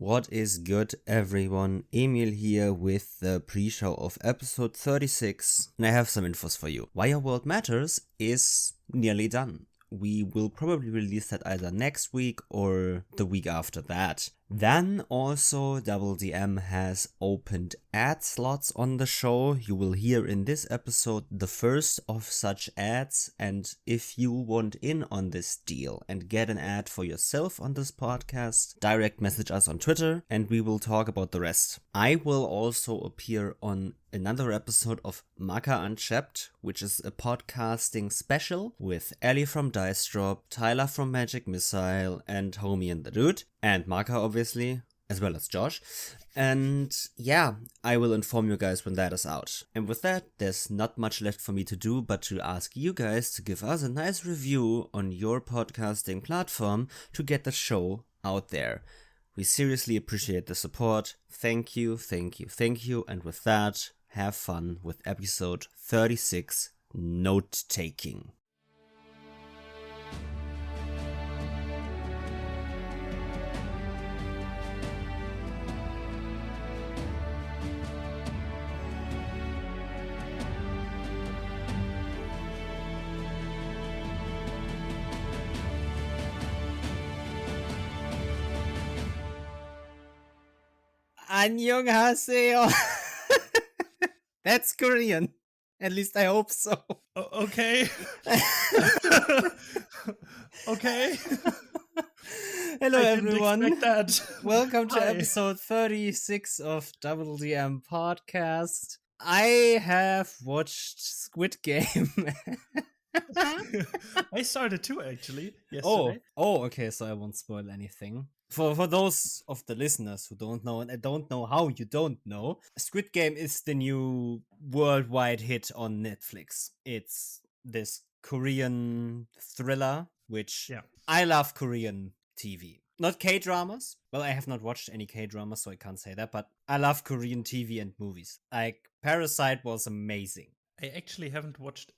What is good, everyone? Emil here with the pre-show of episode 36, and I have some infos for you. Why Your World Matters is nearly done. We will probably release that either next week or the week after that. Then also DoubleDM has opened ad slots on the show. You will hear in this episode the first of such ads, and if you want in on this deal and get an ad for yourself on this podcast, direct message us on Twitter and we will talk about the rest. I will also appear on another episode of Maka Unchapped, which is a podcasting special with Ellie from Dice Drop, Tyler from Magic Missile, and Homie and the Dude, and Maka obviously, as well as Josh. And yeah, I will inform you guys when that is out. And with that, there's not much left for me to do but to ask you guys to give us a nice review on your podcasting platform to get the show out there. We seriously appreciate the support. Thank you, thank you, thank you. And with that, have fun with episode 36, Note Taking. Annyeonghaseyo. That's Korean. At least I hope so. Okay. Okay. Hello, I didn't everyone. expect that. Welcome to Hi. episode 36 of DoubleDM podcast. I have watched Squid Game. I started too, actually, yesterday. Okay, so I won't spoil anything. For those of the listeners who don't know, and I don't know how you don't know, Squid Game is the new worldwide hit on Netflix. It's this Korean thriller, which Yeah. I love Korean TV. Not K-dramas. Well, I have not watched any K-dramas, so I can't say that, but I love Korean TV and movies. Like, Parasite was amazing. I actually haven't watched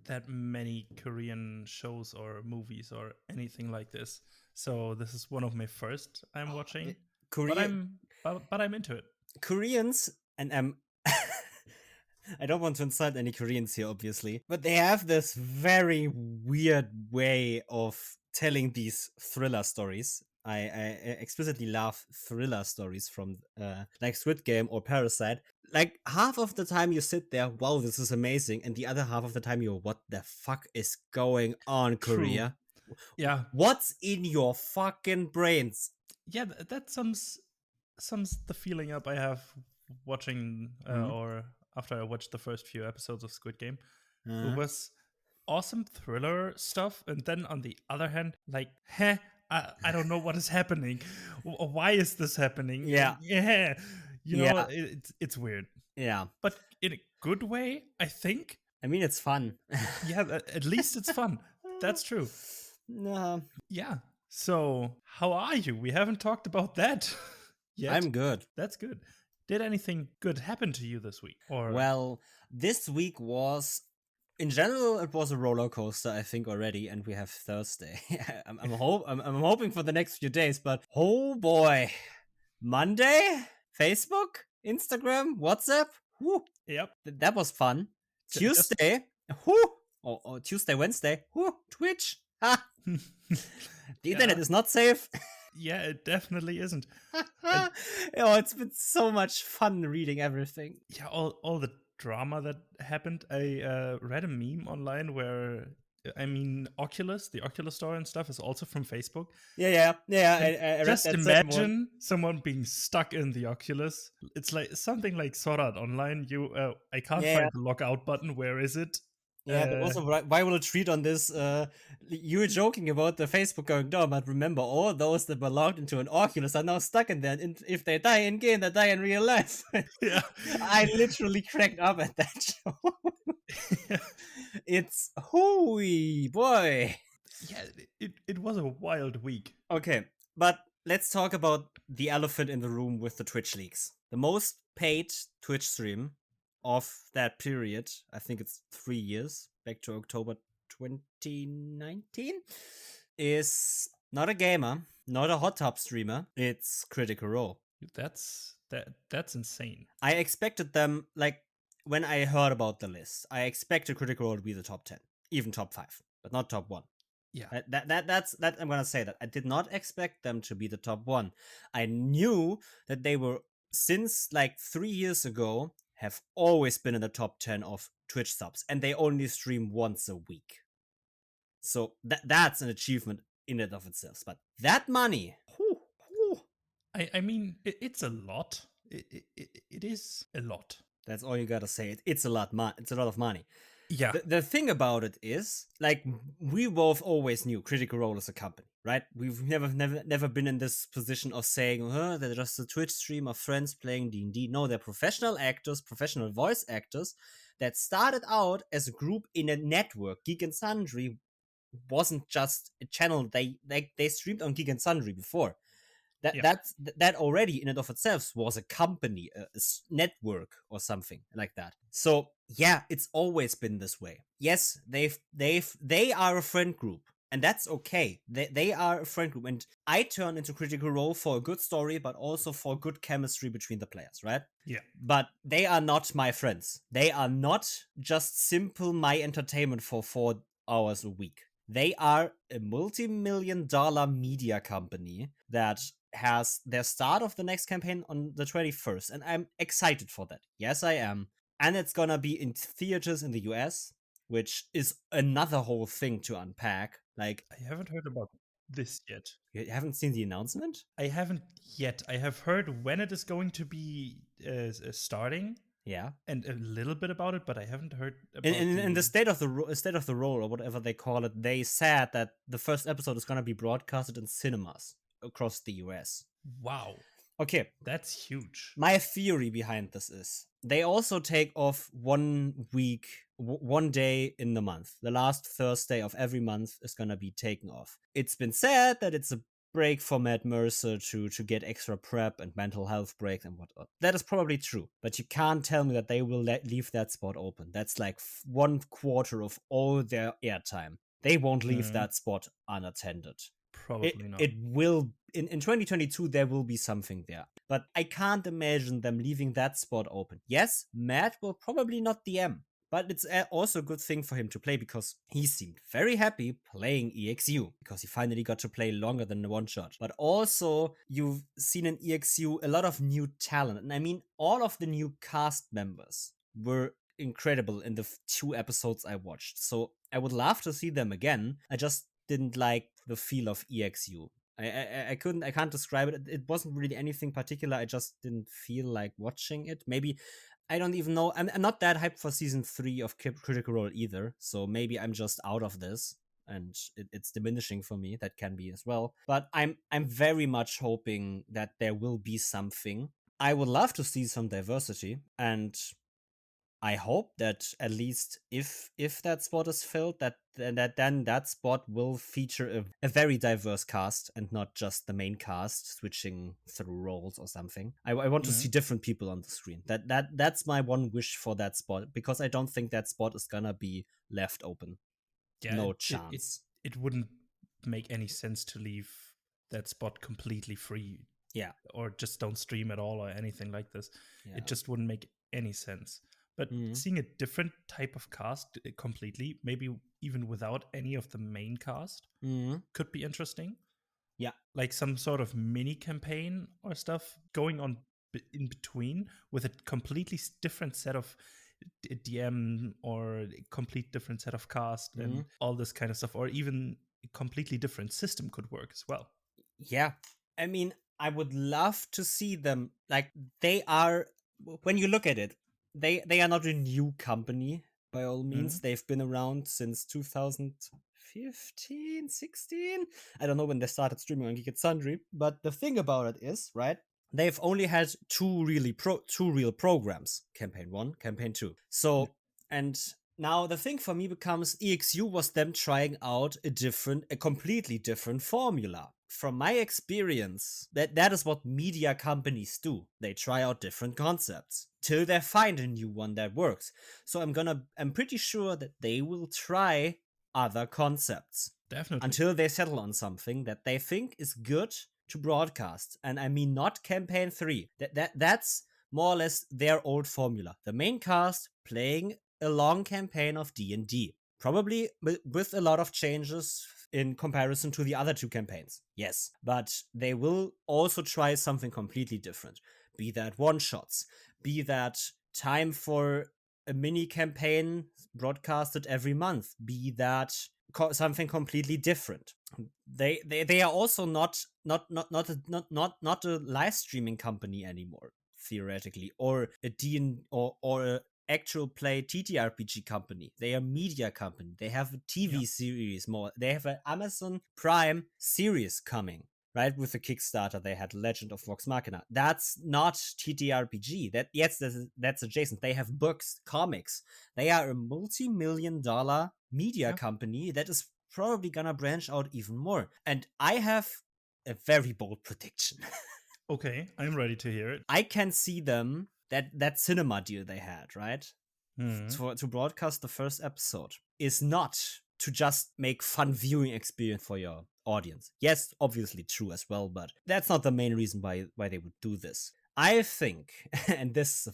that many Korean shows or movies or anything like this. So this is one of my first I'm watching. But I'm into it. Koreans, and I don't want to insult any Koreans here, obviously, but they have this very weird way of telling these thriller stories. I explicitly love thriller stories from like Squid Game or Parasite. Like, half of the time you sit there, wow, this is amazing, and the other half of the time you're, what the fuck is going on, Korea? Yeah. What's in your fucking brains? Yeah, that sums the feeling up I have watching or after I watched the first few episodes of Squid Game. It was awesome thriller stuff, and then on the other hand, like, I don't know what is happening. Why is this happening? Yeah. You know, it's weird. Yeah. But in a good way, I think. I mean, it's fun. Yeah, at least it's fun. That's true. Yeah. So, how are you? We haven't talked about that yet. I'm good. That's good. Did anything good happen to you this week? Or Well, this week was, in general, it was a roller coaster, I think, already, and we have Thursday. I'm hoping for the next few days, but oh boy, Monday, Facebook, Instagram, WhatsApp, whoo, Yep. that was fun. Tuesday, or Tuesday, Wednesday, Twitch, ha. The internet is not safe. Yeah, it definitely isn't. It's been so much fun reading everything. Yeah, all the drama that happened. I read a meme online where, I mean, the Oculus store and stuff is also from Facebook. Yeah. I read Just that imagine someone being stuck in the Oculus. It's like something like Sword Art Online. I can't find the logout button. Where is it? Yeah, there was a viral tweet on this. You were joking about the Facebook going down, but remember, all those that were logged into an Oculus are now stuck in there. And if they die in game, they die in real life. Yeah, I literally cracked up at that show. It's hooey boy. Yeah, it was a wild week. Okay, but let's talk about the elephant in the room with the Twitch leaks. The most paid Twitch stream of that period, I think it's 3 years, back to October 2019, is Not a gamer, not a hot tub streamer. It's Critical Role. That's insane. I expected them, like, when I heard about the list, I expected Critical Role to be the top 10, even top 5, but not top 1. Yeah. That's I'm gonna say that I did not expect them to be the top 1. I knew that they were, since like 3 years ago, have always been in the top 10 of Twitch subs, and they only stream once a week. So that's an achievement in and of itself. But that money, whew, whew. I mean, it's a lot. It is a lot. That's all you gotta say. It's a lot. It's a lot of money. Yeah. The thing about it is, like, we both always knew Critical Role is a company, right? We've never been in this position of saying, they're just a Twitch stream of friends playing D&D. No, they're professional actors, professional voice actors that started out as a group in a network. Geek and Sundry wasn't just a channel. They streamed on Geek and Sundry before. That already in and of itself was a company, a network or something like that. So yeah, it's always been this way. Yes, they are a friend group, and that's okay. They are a friend group, and I turn into Critical Role for a good story, but also for good chemistry between the players, right? Yeah. But they are not my friends. They are not just simple my entertainment for 4 hours a week. They are a multi-million-dollar media company that has their start of the next campaign on the 21st, and I'm excited for that. Yes, I am. And it's gonna be in theaters in the US, which is another whole thing to unpack. Like, I haven't heard about this yet. You haven't seen the announcement? I haven't yet. I have heard when it is going to be starting. Yeah, and a little bit about it, but I haven't heard about in the state of the role, or whatever they call it. They said that the first episode is gonna be broadcasted in cinemas across the US. Wow. Okay, that's huge. My theory behind this is they also take off 1 week, 1 day in the month. The last Thursday of every month is gonna be taken off. It's been said that it's a break for Matt Mercer to get extra prep and mental health breaks and whatnot. That is probably true, but you can't tell me that they will leave that spot open. That's like 1/4 of all their airtime. They won't leave that spot unattended. Probably not. It will, in 2022, there will be something there. But I can't imagine them leaving that spot open. Yes, Matt will probably not DM, but it's also a good thing for him to play, because he seemed very happy playing EXU, because he finally got to play longer than the one shot. But also, you've seen in EXU a lot of new talent. And I mean, all of the new cast members were incredible in the 2 episodes I watched. So I would love to see them again. I just didn't like the feel of EXU. I can't describe it. It wasn't really anything particular. I just didn't feel like watching it. Maybe, I don't even know. I'm not that hyped for season 3 of Critical Role either. So maybe I'm just out of this and it's diminishing for me. That can be as well. But I'm very much hoping that there will be something. I would love to see some diversity, and I hope that at least if that spot is filled, then that spot will feature a very diverse cast and not just the main cast switching through roles or something. I want to see different people on the screen. That's my one wish for that spot, because I don't think that spot is gonna be left open. Yeah, no chance. It wouldn't make any sense to leave that spot completely free. Yeah. Or just don't stream at all or anything like this. Yeah. It just wouldn't make any sense. But seeing a different type of cast completely, maybe even without any of the main cast, could be interesting. Yeah. Like some sort of mini campaign or stuff going on in between with a completely different set of DM or a complete different set of cast and all this kind of stuff. Or even a completely different system could work as well. Yeah. I mean, I would love to see them. Like, they are, when you look at it, they are not a new company by all means. They've been around since 2015, 16. I don't know when they started streaming on Geek and Sundry, but the thing about it is, right, they've only had two real programs, campaign 1, campaign 2. So, and now the thing for me becomes, EXU was them trying out a completely different formula. From my experience, that is what media companies do. They try out different concepts till they find a new one that works. So I'm pretty sure that they will try other concepts. Definitely. Until they settle on something that they think is good to broadcast. And I mean not campaign 3. That's more or less their old formula. The main cast playing a long campaign of D&D. Probably with a lot of changes in comparison to the other 2 campaigns. Yes, but they will also try something completely different. Be that one-shots, be that time for a mini campaign broadcasted every month, be that something completely different. They are also not a live streaming company anymore, theoretically, or a or a actual play TTRPG company. They are a media company. They have a TV series more. They have an Amazon Prime series coming. Right, with the Kickstarter, they had Legend of Vox Machina. That's not TTRPG. That's adjacent. They have books, comics. They are a multi-million-dollar media company that is probably gonna branch out even more. And I have a very bold prediction. Okay, I'm ready to hear it. I can see them that cinema deal they had, right? To broadcast the first episode is not to just make fun viewing experience for your audience. Yes, obviously true as well, but that's not the main reason why they would do this. I think, and this is a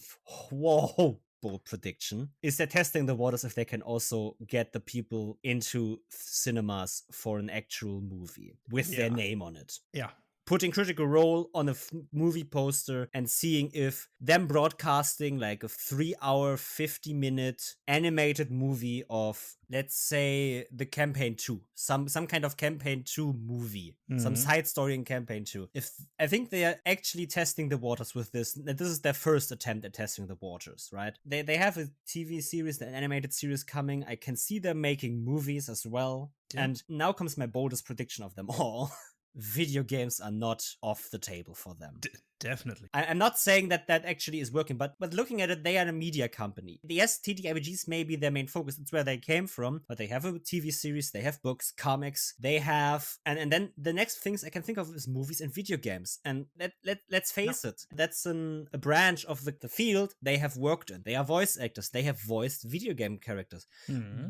bold prediction, is they're testing the waters if they can also get the people into cinemas for an actual movie with their name on it. Yeah. Putting Critical Role on a movie poster and seeing if them broadcasting like a 3-hour, 50-minute animated movie of, let's say, the Campaign 2, some kind of Campaign 2 movie, some side story in Campaign 2. If I think they are actually testing the waters with this. This is their first attempt at testing the waters, right? They have a TV series, an animated series coming. I can see them making movies as well. Yeah. And now comes my boldest prediction of them all. Video games are not off the table for them. Definitely. I'm not saying that actually is working, but looking at it, they are a media company. Yes, TTRPGs may be their main focus. It's where they came from, but they have a TV series, they have books, comics, they have... And then the next things I can think of is movies and video games. And let's face it, that's a branch of the field they have worked in. They are voice actors. They have voiced video game characters.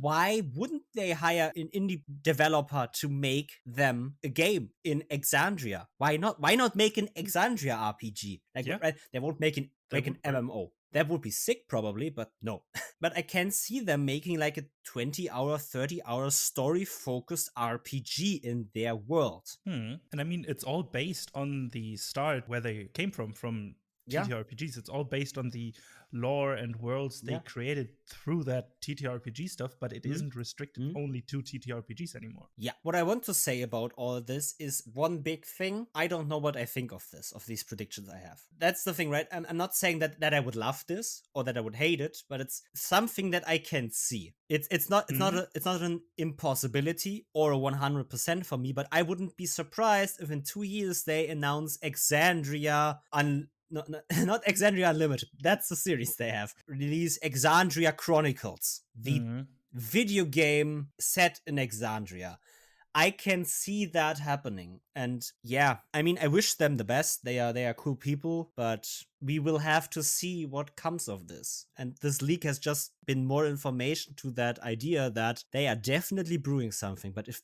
Why wouldn't they hire an indie developer to make them a game in Exandria? Why not? Why not make an Exandria RPG? Right? They won't make an MMO. That would be sick, probably, but no. But I can see them making like a 20-hour, 30-hour story-focused RPG in their world. And I mean, it's all based on the start where they came from TTRPGs. It's all based on the lore and worlds they created through that TTRPG stuff, but it isn't restricted only to TTRPGs anymore. Yeah. What I want to say about all this is one big thing. I don't know what I think of these predictions I have. That's the thing, right? I'm not saying that I would love this or that I would hate it, but it's something that I can see. It's not an impossibility or a 100% for me, but I wouldn't be surprised if in 2 years they announce Exandria not Exandria Unlimited. That's the series they have. Release Exandria Chronicles, the video game set in Exandria. I can see that happening. And yeah, I mean, I wish them the best. They are cool people, but we will have to see what comes of this. And this leak has just been more information to that idea that they are definitely brewing something. But if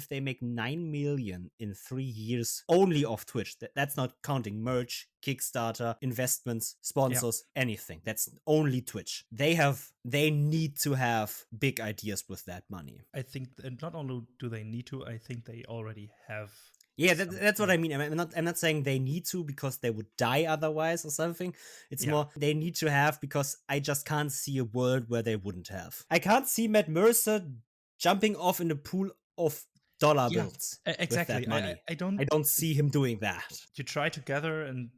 they make 9 million in 3 years only off Twitch, that's not counting merch, Kickstarter, investments, sponsors, anything. That's only Twitch. They need to have big ideas with that money. I think, and not only do they need to, I think they already have. Yeah, that's what I mean. I'm not saying they need to because they would die otherwise or something. It's more they need to have because I just can't see a world where they wouldn't have. I can't see Matt Mercer jumping off in a pool of dollar bills. Exactly. With that money. I don't see him doing that. You try to gather and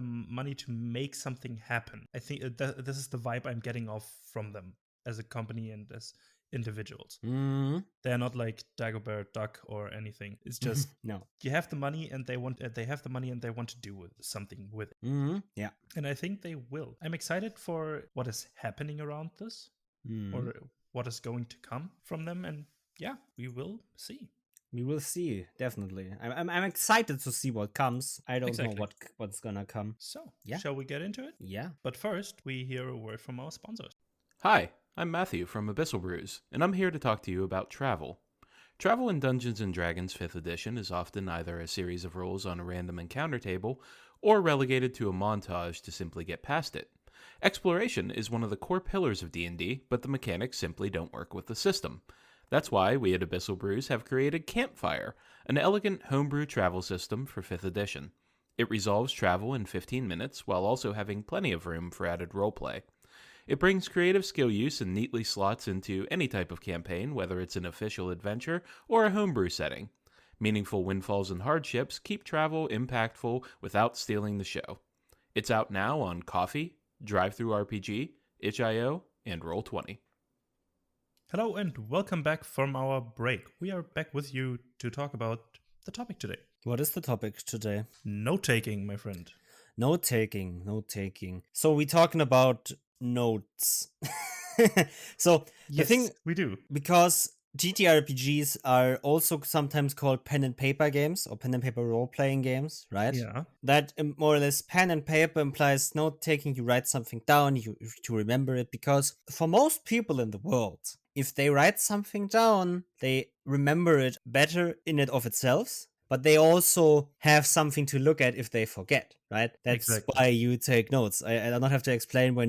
money to make something happen. I think this is the vibe I'm getting off from them as a company and as individuals. They're not like Dagobert Duck or anything. It's just no. You have the money and they want to do something with it. Yeah. And I think they will. I'm excited for what is happening around this or what is going to come from them. And yeah, we will see. We will see, definitely. I'm excited to see what comes. I don't know what's gonna come. So, shall we get into it? Yeah. But first, we hear a word from our sponsors. Hi, I'm Matthew from Abyssal Brews, and I'm here to talk to you about travel. Travel in Dungeons & Dragons 5th edition is often either a series of rolls on a random encounter table, or relegated to a montage to simply get past it. Exploration is one of the core pillars of D&D, but the mechanics simply don't work with the system. That's why we at Abyssal Brews have created Campfire, an elegant homebrew travel system for 5th edition. It resolves travel in 15 minutes while also having plenty of room for added roleplay. It brings creative skill use and neatly slots into any type of campaign, whether it's an official adventure or a homebrew setting. Meaningful windfalls and hardships keep travel impactful without stealing the show. It's out now on Coffee, DriveThruRPG, itch.io, and Roll20. Hello and welcome back from our break. We are back with you to talk about the topic today. What is the topic today? Note-taking, my friend. Note-taking. So we're talking about notes. So yes, the thing we do. Because TTRPGs are also sometimes called pen and paper games or pen and paper role-playing games, right? Yeah. That more or less pen and paper implies note-taking. You write something down to remember it, because for most people in the world, if they write something down, they remember it better in and of itself, but they also have something to look at if they forget, right? That's exactly why you take notes. I don't have to explain why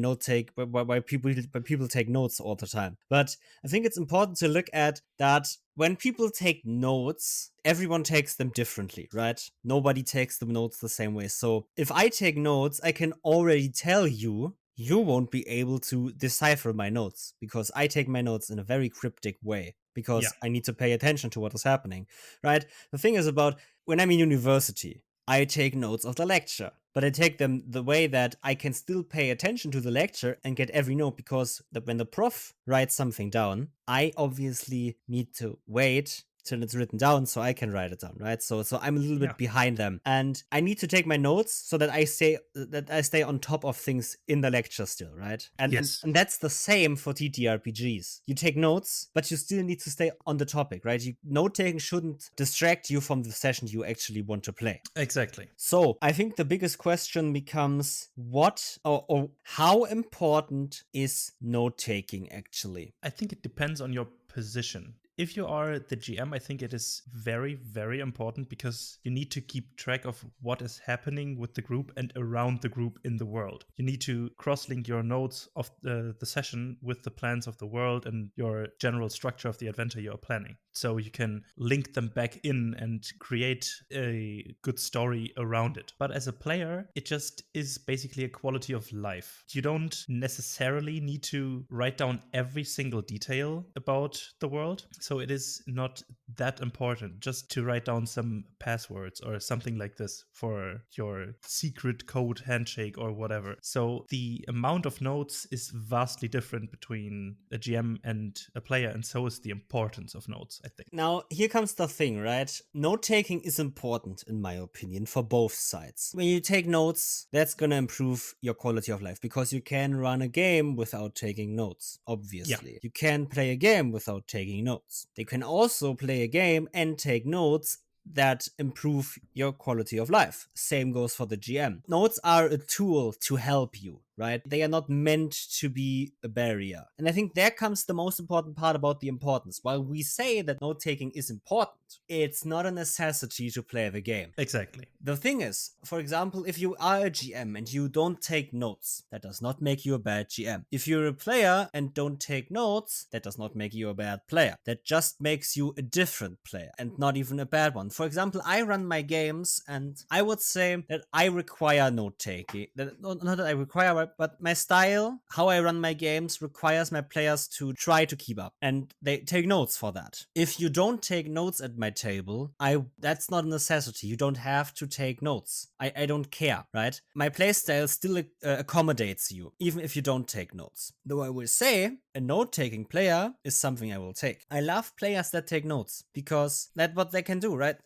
people take notes all the time. But I think it's important to look at that when people take notes, everyone takes them differently, right? Nobody takes the notes the same way. So if I take notes, I can already tell you won't be able to decipher my notes, because I take my notes in a very cryptic way, because I need to pay attention to what is happening, right? The thing is about when I'm in university, I take notes of the lecture, but I take them the way that I can still pay attention to the lecture and get every note, because when the prof writes something down, I obviously need to wait till it's written down so I can write it down, right? So I'm a little bit behind them, and I need to take my notes so that I stay on top of things in the lecture still, right? And that's the same for TTRPGs. You take notes, but you still need to stay on the topic, right? Note taking shouldn't distract you from the session you actually want to play. Exactly. So I think the biggest question becomes what or how important is note taking actually? I think it depends on your position. If you are the GM, I think it is very, very important, because you need to keep track of what is happening with the group and around the group in the world. You need to cross-link your notes of the session with the plans of the world and your general structure of the adventure you are planning. So you can link them back in and create a good story around it. But as a player, it just is basically a quality of life. You don't necessarily need to write down every single detail about the world. So it is not that important just to write down some passwords or something like this for your secret code handshake or whatever. So the amount of notes is vastly different between a GM and a player, and so is the importance of notes, I think. Now, here comes the thing, right? Note-taking is important, in my opinion, for both sides. When you take notes, that's gonna improve your quality of life, because you can run a game without taking notes, obviously. You can play a game without taking notes. They can also play a game and take notes that improve your quality of life. Same goes for the GM. Notes are a tool to help you, right? They are not meant to be a barrier. And I think there comes the most important part about the importance. While we say that note-taking is important, it's not a necessity to play the game. Exactly. The thing is, for example, if you are a GM and you don't take notes, that does not make you a bad GM. If you're a player and don't take notes, that does not make you a bad player. That just makes you a different player and not even a bad one. For example, I run my games and I would say that I require note-taking. Not that I require, but my style, how I run my games, requires my players to try to keep up, and they take notes for that. If you don't take notes at my table, that's not a necessity. You don't have to take notes. I don't care, right? My playstyle still accommodates you, even if you don't take notes. Though I will say, a note-taking player is something I will take. I love players that take notes, because that's what they can do, right?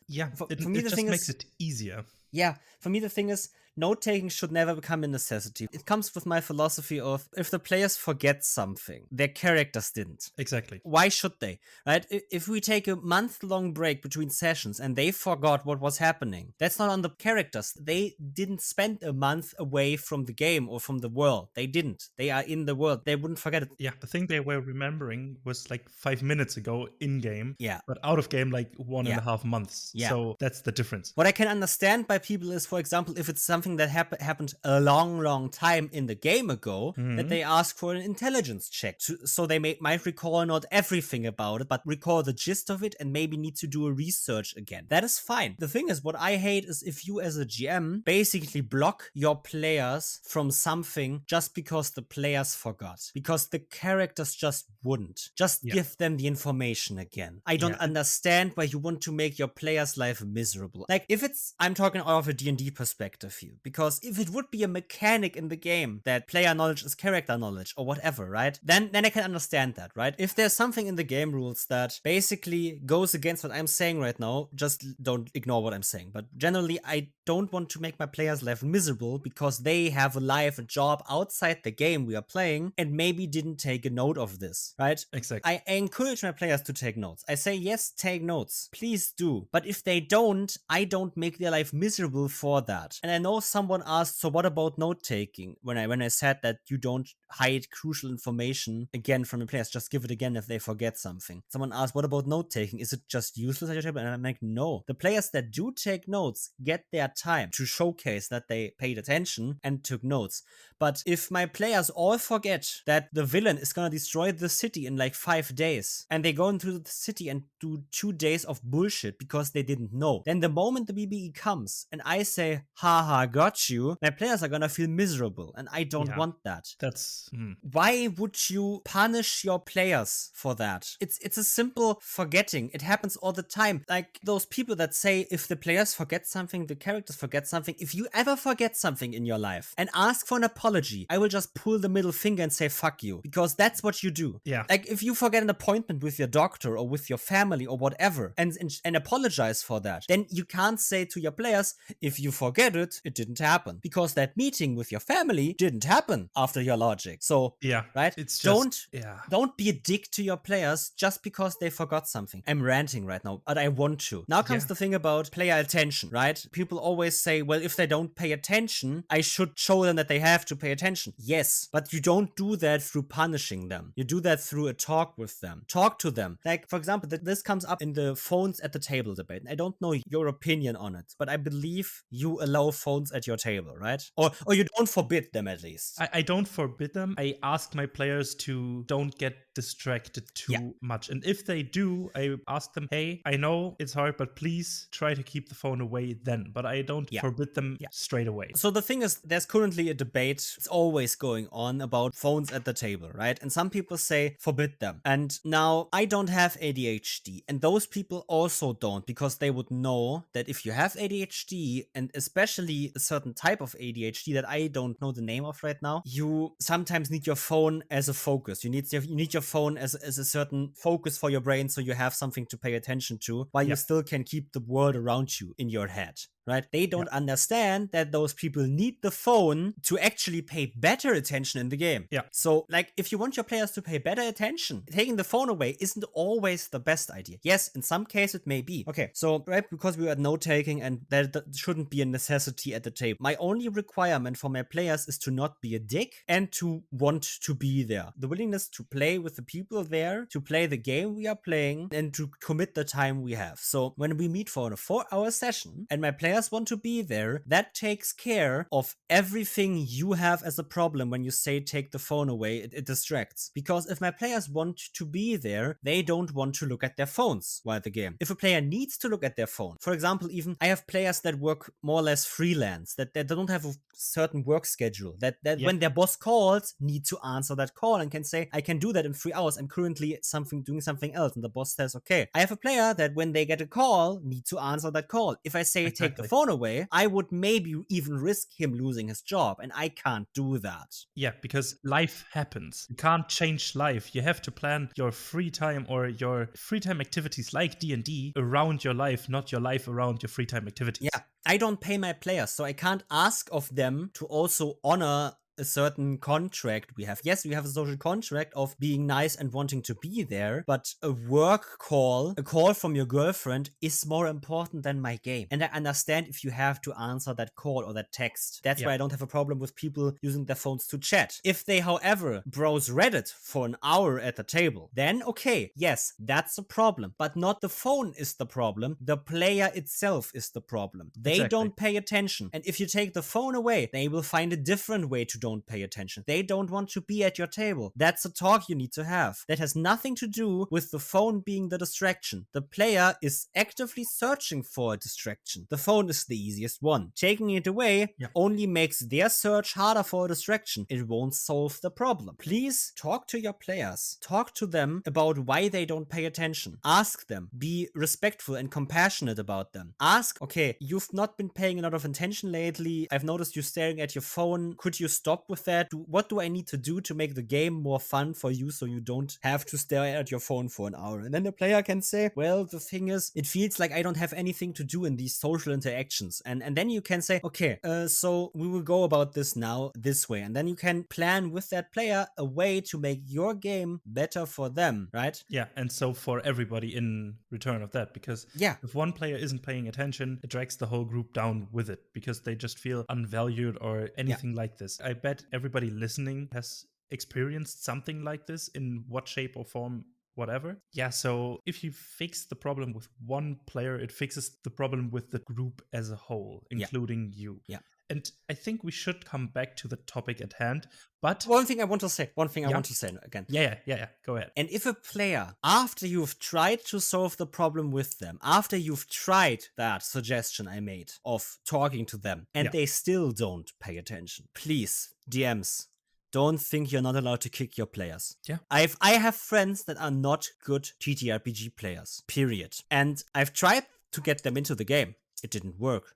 Yeah, for it me, the just thing makes is, it easier. Yeah, for me, the thing is, note-taking should never become a necessity. It comes with my philosophy of if the players forget something, their characters didn't. Exactly. Why should they, right? If we take a month-long break between sessions and they forgot what was happening, that's not on the characters. They didn't spend a month away from the game or from the world. They didn't. They are in the world. They wouldn't forget it. Yeah, the thing they were remembering was like 5 minutes ago in-game, Yeah. but out of game like 1.5 months. Yeah. So that's the difference. What I can understand by people is, for example, if it's something that happened a long time in the game ago, that they ask for an intelligence check. So they might recall not everything about it, but recall the gist of it and maybe need to do a research again. That is fine. The thing is, what I hate is if you as a GM basically block your players from something just because the players forgot. Because the characters just wouldn't. Just give them the information again. I don't understand why you want to make your players' life miserable. Like, if it's, I'm talking out of a D&D perspective here, because if it would be a mechanic in the game that player knowledge is character knowledge or whatever, right? Then I can understand that, right? If there's something in the game rules that basically goes against what I'm saying right now, just don't ignore what I'm saying. But generally, I don't want to make my players' life miserable because they have a life, a job outside the game we are playing and maybe didn't take a note of this, right? Exactly. I encourage my players to take notes. I say, yes, take notes. Please do. But if they don't, I don't make their life miserable for that. And I know someone asked, so what about note taking? When I said that you don't hide crucial information again from the players, just give it again if they forget something. Someone asked, what about note taking? Is it just useless at your table? And I'm like, no. The players that do take notes get their time to showcase that they paid attention and took notes. But if my players all forget that the villain is gonna destroy the city in like 5 days, and they go into the city and do 2 days of bullshit because they didn't know, then the moment the BBE comes and I say, haha, got you, my players are gonna feel miserable, and I don't want that. That's Why would you punish your players for that? It's a simple forgetting. It happens all the time. Like those people that say if the players forget something, the characters forget something. If you ever forget something in your life and ask for an apology, I will just pull the middle finger and say fuck you, because that's what you do. Yeah. Like if you forget an appointment with your doctor or with your family or whatever and apologize for that, then you can't say to your players, if you forget it, it didn't happen, because that meeting with your family didn't happen after your logic. So right? It's just, don't be a dick to your players just because they forgot something. I'm ranting right now, but I want to. Now comes the thing about player attention, right? People always say, well, if they don't pay attention, I should show them that they have to pay attention. Yes, but you don't do that through punishing them. You do that through a talk with them. Talk to them. Like, for example, this comes up in the phones at the table debate. I don't know your opinion on it, but I believe you allow phones at your table, right? Or you don't forbid them, at least. I don't forbid them. I ask my players to don't get distracted too much. And if they do, I ask them, hey, I know it's hard, but please try to keep the phone away then. But I don't forbid them straight away. So the thing is, there's currently a debate, it's always going on, about phones at the table, right? And some people say forbid them. And now I don't have ADHD, and those people also don't, because they would know that if you have ADHD, and especially a certain type of ADHD that I don't know the name of right now, you sometimes need your phone as a focus. You need your phone as a certain focus for your brain, so you have something to pay attention to, while you still can keep the world around you in your head. Right? They don't understand that those people need the phone to actually pay better attention in the game. Yeah. So, like, if you want your players to pay better attention, taking the phone away isn't always the best idea. Yes, in some cases it may be. Okay, so, right, because we were note-taking and that shouldn't be a necessity at the table. My only requirement for my players is to not be a dick and to want to be there. The willingness to play with the people there, to play the game we are playing, and to commit the time we have. So, when we meet for a 4-hour session and my players want to be there, that takes care of everything you have as a problem when you say take the phone away. It distracts. Because if my players want to be there, they don't want to look at their phones while the game. If a player needs to look at their phone, for example, even I have players that work more or less freelance, that they don't have a certain work schedule, that when their boss calls, need to answer that call and can say, I can do that in 3 hours. I'm currently doing something else. And the boss says, okay. I have a player that when they get a call, need to answer that call. If I say take the the phone away, I would maybe even risk him losing his job, and I can't do that. Yeah, because life happens. You can't change life. You have to plan your free time or your free time activities like D&D around your life, not your life around your free time activities. Yeah, I don't pay my players, so I can't ask of them to also honor a certain contract we have. Yes, we have a social contract of being nice and wanting to be there, but a work call, a call from your girlfriend is more important than my game. And I understand if you have to answer that call or that text. That's why I don't have a problem with people using their phones to chat. If they, however, browse Reddit for an hour at the table, then okay, yes, that's a problem. But not the phone is the problem. The player itself is the problem. They don't pay attention. And if you take the phone away, they will find a different way to don't pay attention. They don't want to be at your table. That's a talk you need to have. That has nothing to do with the phone being the distraction. The player is actively searching for a distraction. The phone is the easiest one. Taking it away only makes their search harder for a distraction. It won't solve the problem. Please talk to your players. Talk to them about why they don't pay attention. Ask them. Be respectful and compassionate about them. Ask, okay, you've not been paying a lot of attention lately. I've noticed you staring at your phone. Could you stop with that? What do I need to do to make the game more fun for you so you don't have to stare at your phone for an hour? And then the player can say, well, the thing is, it feels like I don't have anything to do in these social interactions. And then you can say, okay, so we will go about this now this way. And then you can plan with that player a way to make your game better for them, right? Yeah, and so for everybody in return of that, because if one player isn't paying attention, it drags the whole group down with it because they just feel unvalued or anything like this. I bet everybody listening has experienced something like this in what shape or form, whatever. Yeah, so if you fix the problem with one player, it fixes the problem with the group as a whole, including you. Yeah. And I think we should come back to the topic at hand. But one thing I want to say again. Yeah. Go ahead. And if a player, after you've tried to solve the problem with them, after you've tried that suggestion I made of talking to them, and they still don't pay attention, please, DMs, don't think you're not allowed to kick your players. Yeah. I have friends that are not good TTRPG players, period. And I've tried to get them into the game. It didn't work.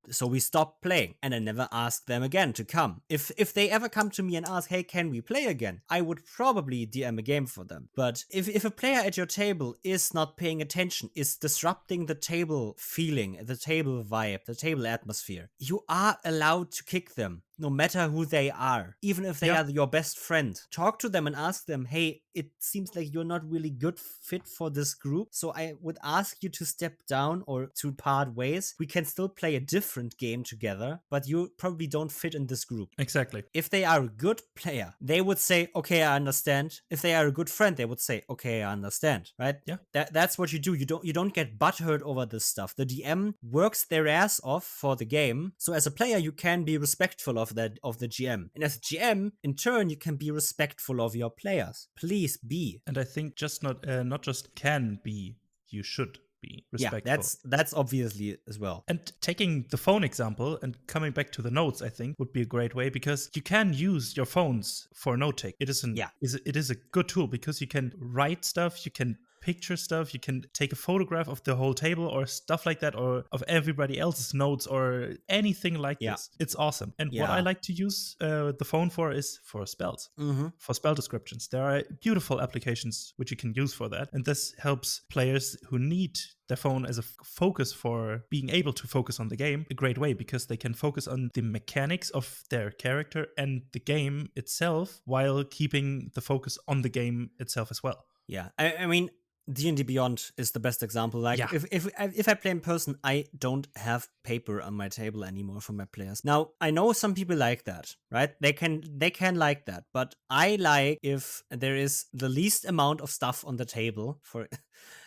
So we stopped playing, and I never asked them again to come. If they ever come to me and ask, hey, can we play again? I would probably DM a game for them. But if a player at your table is not paying attention, is disrupting the table feeling, the table vibe, the table atmosphere, you are allowed to kick them. No matter who they are, even if they are your best friend, talk to them and ask them, hey, it seems like you're not really good fit for this group, so I would ask you to step down or to part ways. We can still play a different game together, but you probably don't fit in this group. Exactly. If they are a good player, they would say, okay, I understand. If they are a good friend, they would say, okay, I understand, right? Yeah. That's what you do. You don't get butthurt over this stuff. The DM works their ass off for the game, so as a player, you can be respectful of the GM. And as a GM, in turn, you can be respectful of your players. Please be. And I think just not just can be, you should be respectful. Yeah, that's obviously as well. And taking the phone example and coming back to the notes, I think would be a great way, because you can use your phones for note take. It is a good tool because you can write stuff, you can picture stuff, you can take a photograph of the whole table or stuff like that, or of everybody else's notes or anything like this. It's awesome. And what I like to use the phone for is for spells, for spell descriptions. There are beautiful applications which you can use for that, and this helps players who need their phone as a focus for being able to focus on the game a great way, because they can focus on the mechanics of their character and the game itself while keeping the focus on the game itself as well. Yeah, I mean, D&D Beyond is the best example. Like, if I play in person, I don't have paper on my table anymore for my players. Now, I know some people like that, right? They can like that, but I like if there is the least amount of stuff on the table for,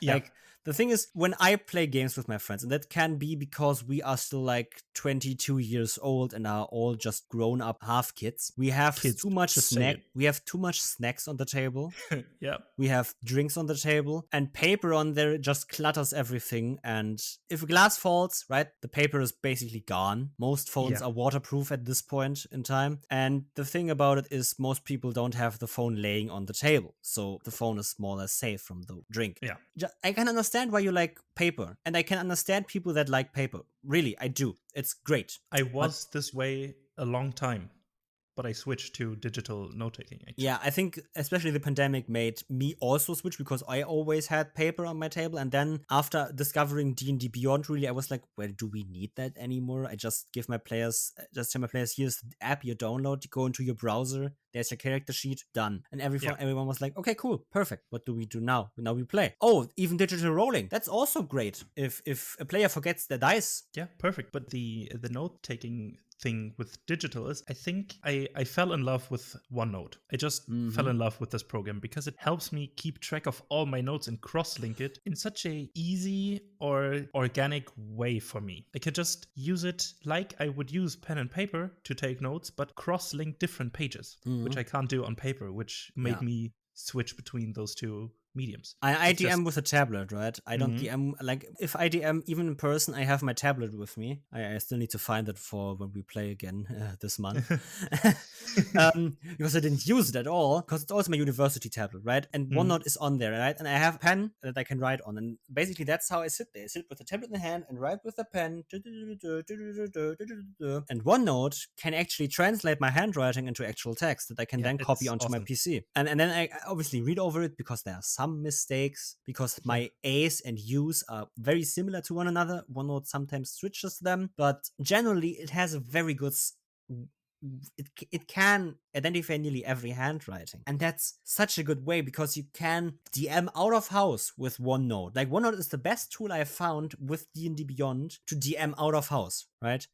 like. The thing is, when I play games with my friends, and that can be because we are still like 22 years old and are all just grown up half kids, we have too much snacks on the table. We have drinks on the table, and paper on there just clutters everything. And if a glass falls, right, the paper is basically gone. Most phones are waterproof at this point in time. And the thing about it is, most people don't have the phone laying on the table, so the phone is more or less safe from the drink. I can understand understand why you like paper, and I can understand people that like paper. Really, I do. It's great. I was this way a long time, but I switched to digital note taking. Actually, Yeah, I think especially the pandemic made me also switch, because I always had paper on my table, and then after discovering D&D Beyond, really, I was like, well, do we need that anymore? I just tell my players, here's the app you download, you go into your browser, there's your character sheet, done. And everyone was like, okay, cool, perfect. What do we do now? Now we play. Oh, even digital rolling. That's also great. If a player forgets their dice. Yeah, perfect. But the note taking thing with digital is, I think I fell in love with OneNote. I just fell in love with this program because it helps me keep track of all my notes and cross-link it in such a easy or organic way for me. I could just use it like I would use pen and paper to take notes, but cross-link different pages, which I can't do on paper, which made me switch between those two mediums. I DM with a tablet, right? I don't DM, like, if I DM even in person, I have my tablet with me. I still need to find it for when we play again this month. Because I didn't use it at all, because it's also my university tablet, right? And OneNote is on there, right? And I have a pen that I can write on. And basically that's how I sit there. I sit with the tablet in the hand and write with the pen. And OneNote can actually translate my handwriting into actual text that I can then copy onto my PC. And then I obviously read over it, because there are some mistakes, because my A's and U's are very similar to one another. OneNote sometimes switches them, but generally it has a very good it can identify nearly every handwriting, and that's such a good way, because you can DM out of house with OneNote. Like, OneNote is the best tool I have found with D&D Beyond to DM out of house, right?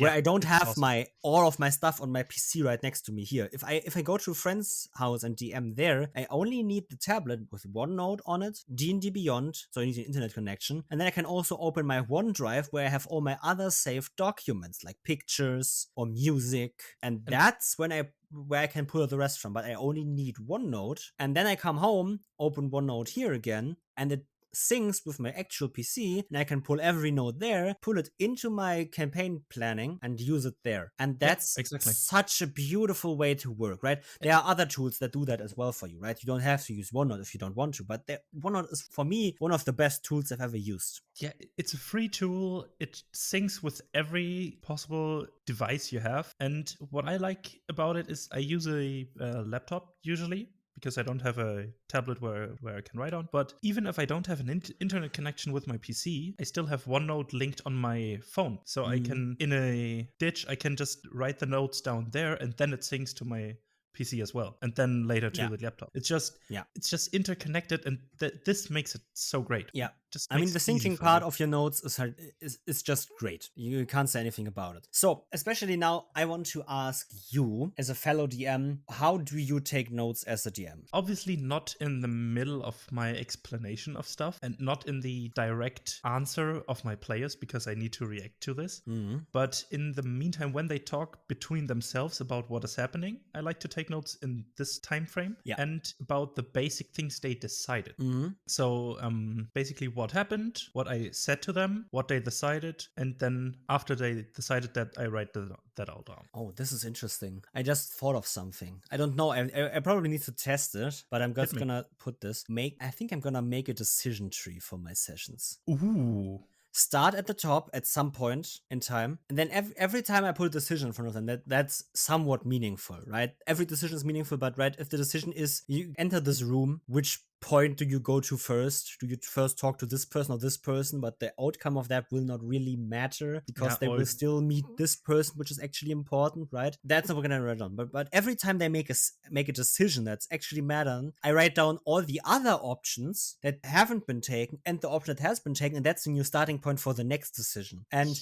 Where I don't have all of my stuff on my PC right next to me here. If I go to a friend's house and DM there, I only need the tablet with OneNote on it, D&D Beyond, so I need an internet connection, and then I can also open my OneDrive where I have all my other saved documents, like pictures or music, and that's where I can pull the rest from. But I only need OneNote, and then I come home, open OneNote here again, and it syncs with my actual PC, and I can pull every note there, pull it into my campaign planning, and use it there. And that's such a beautiful way to work, right? There are other tools that do that as well for you, right? You don't have to use OneNote if you don't want to, but OneNote is, for me, one of the best tools I've ever used. Yeah, it's a free tool. It syncs with every possible device you have. And what I like about it is I use a laptop usually, because I don't have a tablet where I can write on. But even if I don't have an internet connection with my PC, I still have OneNote linked on my phone. So I can, in a ditch, I can just write the notes down there, and then it syncs to my PC as well, and then later to the laptop. It's just interconnected, and this makes it so great. Yeah. I mean, the syncing part of your notes is just great. You can't say anything about it. So, especially now, I want to ask you, as a fellow DM, how do you take notes as a DM? Obviously not in the middle of my explanation of stuff, and not in the direct answer of my players, because I need to react to this. But in the meantime, when they talk between themselves about what is happening, I like to take notes in this time frame and about the basic things they decided. So basically what happened, what I said to them, what they decided, and then after they decided that, I write that all down. Oh, this is interesting. I just thought of something. I don't know. I probably need to test it, but I'm just gonna put this. I think I'm gonna make a decision tree for my sessions. Ooh. Start at the top at some point in time, and then every time I put a decision in front of them, that's somewhat meaningful, right? Every decision is meaningful, but right, if the decision is you enter this room, which point do you go to first? Do you first talk to this person or this person? But the outcome of that will not really matter, because they will still meet this person, which is actually important, right? That's not what we're gonna write down. But every time they make a decision that's actually mattering, I write down all the other options that haven't been taken and the option that has been taken, and that's the new starting point for the next decision. And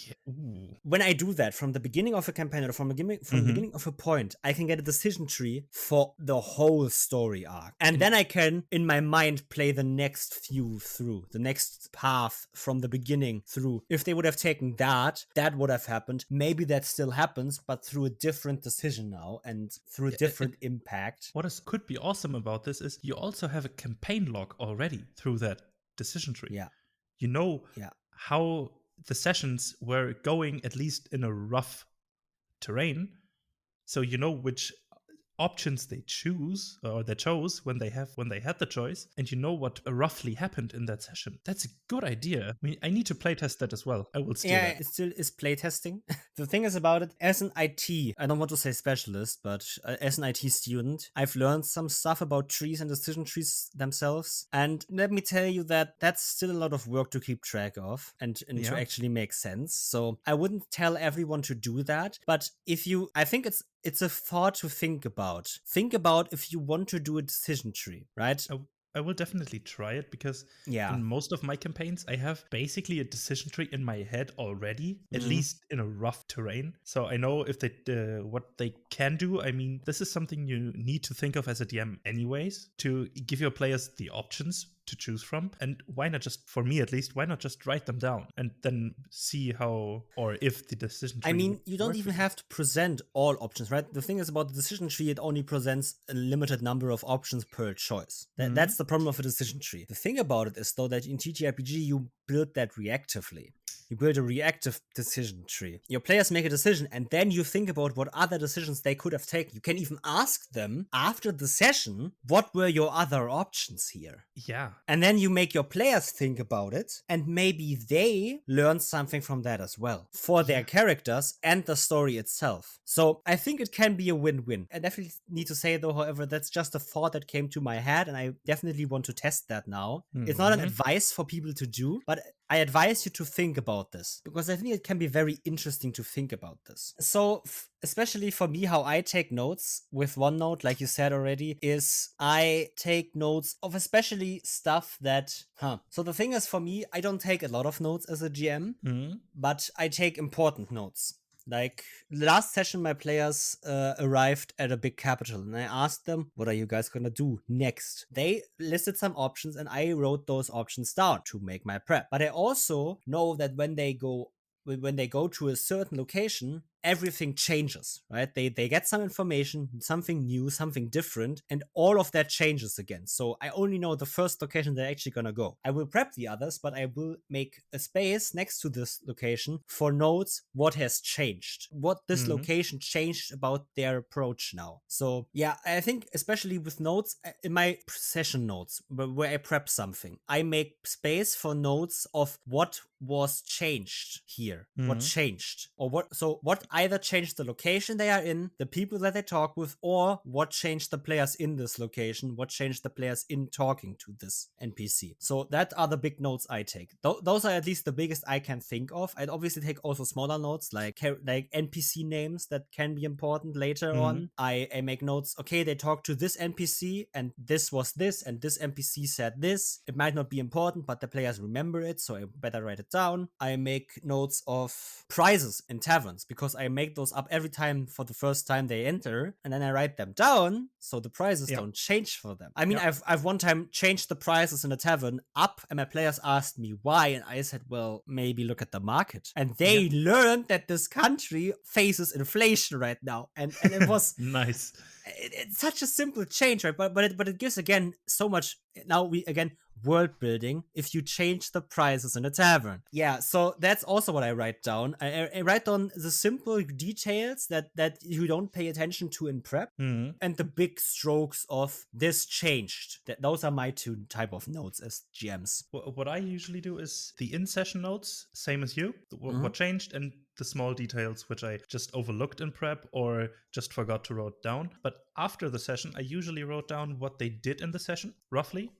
when I do that from the beginning of a campaign or from the beginning of a point, I can get a decision tree for the whole story arc, and then I can, in my mind, play the next few through, the next path from the beginning through. If they would have taken that would have happened. Maybe that still happens, but through a different decision now and through a different impact. What could be awesome about this is you also have a campaign log already through that decision tree. Yeah. You know how the sessions were going, at least in a rough terrain. So you know which options they choose or they chose when they had the choice, and you know what roughly happened in that session. That's a good idea. I mean, I need to playtest that as well. I will steal that. It still is playtesting. The thing is about it, as an IT, I don't want to say specialist, but as an IT student, I've learned some stuff about trees and decision trees themselves. And let me tell you that that's still a lot of work to keep track of and to actually make sense. So I wouldn't tell everyone to do that. But I think it's a thought to think about. Think about if you want to do a decision tree, right? I will definitely try it because in most of my campaigns, I have basically a decision tree in my head already, at least in a rough terrain. So I know if they what they can do. I mean, this is something you need to think of as a DM anyways, to give your players the options to choose from. And why not just, for me at least, why not just write them down and then see how or if the decision tree. I mean, you don't even have to present all options, right? The thing is about the decision tree, it only presents a limited number of options per choice. That's the problem of a decision tree. The thing about it is, though, that in TTRPG, you build that reactively. You build a reactive decision tree. Your players make a decision, and then you think about what other decisions they could have taken. You can even ask them after the session, what were your other options here? Yeah. And then you make your players think about it, and maybe they learn something from that as well for their characters and the story itself. So I think it can be a win-win. I definitely need to say, though, however, that's just a thought that came to my head, and I definitely want to test that now. It's not an advice for people to do, but I advise you to think about this, because I think it can be very interesting to think about this. So, especially for me, how I take notes with OneNote, like you said already, is I take notes of especially stuff that, So the thing is, for me, I don't take a lot of notes as a GM, but I take important notes. Like, last session, my players arrived at a big capital, and I asked them, what are you guys gonna do next? They listed some options, and I wrote those options down to make my prep. But I also know that when they go to a certain location, everything changes, right? They get some information, something new, something different, and all of that changes again. So I only know the first location they're actually gonna go. I will prep the others, but I will make a space next to this location for notes what has changed, what this location changed about their approach now. So yeah, I think especially with notes, in my session notes, where I prep something, I make space for notes of what was changed here, what changed, or what either changed the location they are in, the people that they talk with, or what changed the players in this location, what changed the players in talking to this NPC. So that are the big notes I take. Those are at least the biggest I can think of. I'd obviously take also smaller notes like NPC names that can be important later on. I make notes, okay, they talked to this NPC and this was this, and this NPC said this. It might not be important, but the players remember it, so I better write it down. I make notes of prizes in taverns, because I make those up every time for the first time they enter, and then I write them down so the prizes don't change for them. I mean, I've one time changed the prizes in a tavern up, and my players asked me why, and I said, well, maybe look at the market. And they learned that this country faces inflation right now, and it was nice. It's such a simple change, right? But it gives again so much. Now we again world building if you change the prices in a tavern. Yeah, so that's also what I write down. I write down the simple details that you don't pay attention to in prep, and the big strokes of this changed. Those are my two type of notes as GMs. What I usually do is the in-session notes, same as you, what changed, and the small details which I just overlooked in prep or just forgot to write down. But after the session, I usually wrote down what they did in the session, roughly.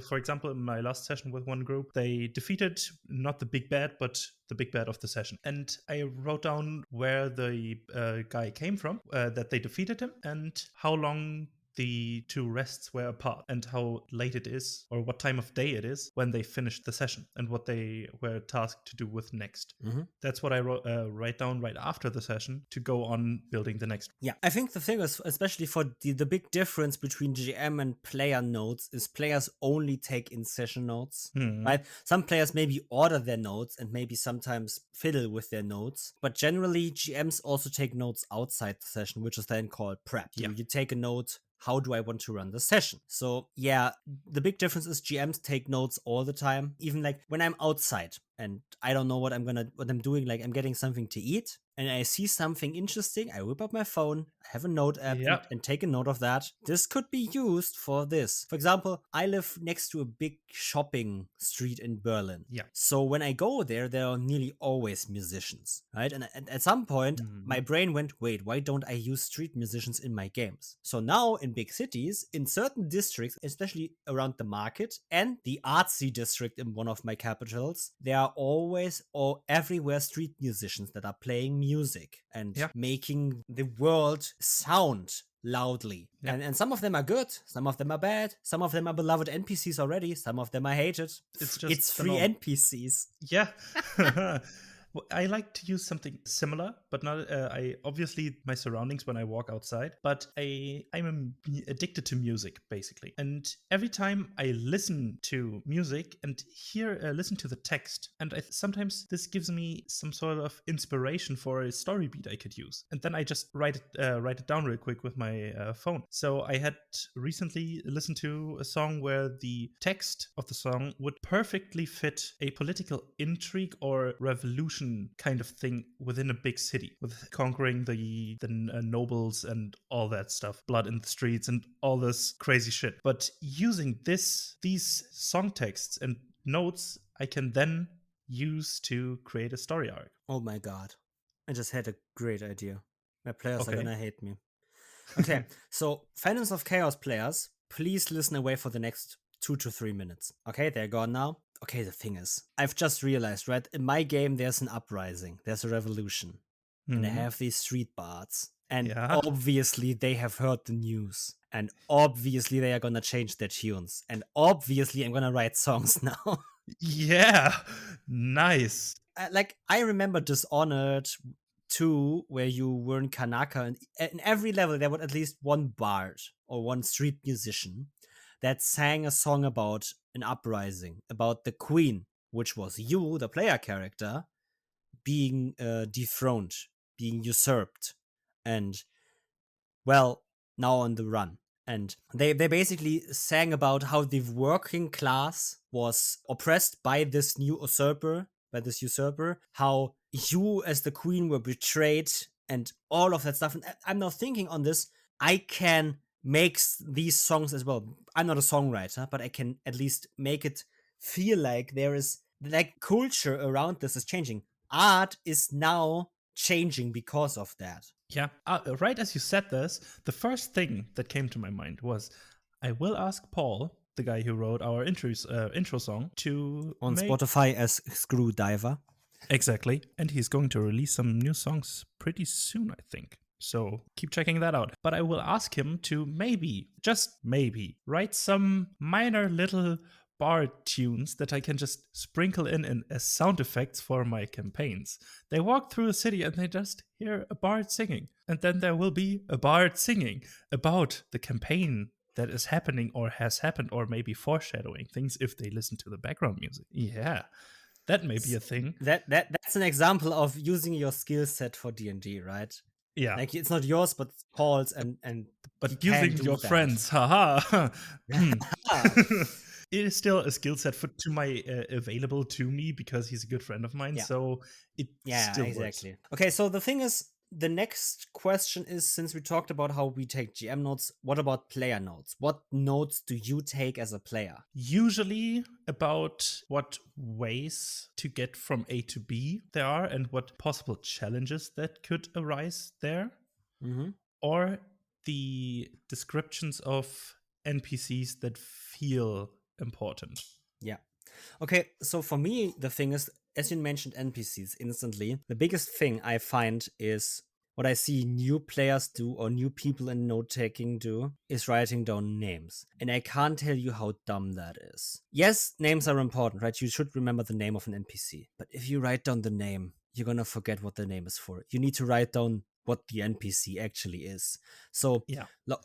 For example, in my last session with one group, they defeated not the big bad, but the big bad of the session. And I wrote down where the guy came from, that they defeated him, and how long the two rests were apart, and how late it is or what time of day it is when they finished the session, and what they were tasked to do with next. That's what I write down right after the session to go on building the next. Yeah, I think the thing is, especially for the big difference between GM and player notes is players only take in-session notes, right? Some players maybe order their notes and maybe sometimes fiddle with their notes, but generally GMs also take notes outside the session, which is then called prep. You take a note, how do I want to run the session? So yeah, the big difference is GMs take notes all the time, even like when I'm outside and I don't know what I'm doing, like I'm getting something to eat. and I see something interesting, I whip up my phone, have a note app, Yep. and take a note of that. This could be used for this. For example, I live next to a big shopping street in Berlin. Yeah. So when I go there are nearly always musicians, right? And at some point, my brain went, wait, why don't I use street musicians in my games? So now in big cities, in certain districts, especially around the market and the artsy district in one of my capitals, there are always or everywhere street musicians that are playing music and making the world sound loudly. Yeah. And some of them are good, some of them are bad, some of them are beloved NPCs already, some of them are hated. It's free NPCs. Yeah. I like to use something similar, but not. I obviously my surroundings when I walk outside, but I'm addicted to music basically. And every time I listen to music and listen to the text, and sometimes this gives me some sort of inspiration for a story beat I could use, and then I just write it down real quick with my phone. So I had recently listened to a song where the text of the song would perfectly fit a political intrigue or revolution kind of thing within a big city, with conquering the nobles and all that stuff, blood in the streets and all this crazy shit. But using these song texts and notes, I can then use to create a story arc. Oh my god, I just had a great idea. My players are gonna hate me. Okay, so Phantoms of Chaos players, please listen away for the next 2 to 3 minutes. Okay, they're gone now. Okay, the thing is, I've just realized, right? In my game, there's an uprising, there's a revolution, and I have these street bards. And obviously, they have heard the news, and obviously, they are gonna change their tunes, and obviously, I'm gonna write songs now. Yeah, nice. I remember Dishonored 2, where you were in Kanaka, and in every level, there was at least one bard or one street musician that sang a song about an uprising, about the queen, which was you, the player character, being dethroned, being usurped, and, well, now on the run. And they basically sang about how the working class was oppressed by this usurper, how you as the queen were betrayed, and all of that stuff. And I'm now thinking on this, I can make these songs as well. I'm not a songwriter, but I can at least make it feel like there is, like, culture around this is changing. Art is now changing because of that. Yeah, right as you said this, the first thing that came to my mind was, I will ask Paul, the guy who wrote our intro song, to on Spotify as Screwdiver. Exactly, and he's going to release some new songs pretty soon, I think. So keep checking that out. But I will ask him to maybe, just maybe, write some minor little bard tunes that I can just sprinkle in as sound effects for my campaigns. They walk through a city and they just hear a bard singing. And then there will be a bard singing about the campaign that is happening or has happened, or maybe foreshadowing things if they listen to the background music. Yeah, that may be a thing. That's an example of using your skill set for D&D, right? Yeah, like it's not yours, but it's Paul's, and but using your friends, haha. It is still a skill set to my available to me because he's a good friend of mine. So it still works. Okay, so the thing is, the next question is, since we talked about how we take GM notes, what about player notes? What notes do you take as a player? Usually about what ways to get from A to B there are and what possible challenges that could arise there. Mm-hmm. Or the descriptions of NPCs that feel important. Yeah. Okay, so for me, the thing is, as you mentioned NPCs instantly, the biggest thing I find is what I see new players do or new people in note-taking do is writing down names. And I can't tell you how dumb that is. Yes, names are important, right? You should remember the name of an NPC. But if you write down the name, you're gonna forget what the name is for. You need to write down what the NPC actually is. So,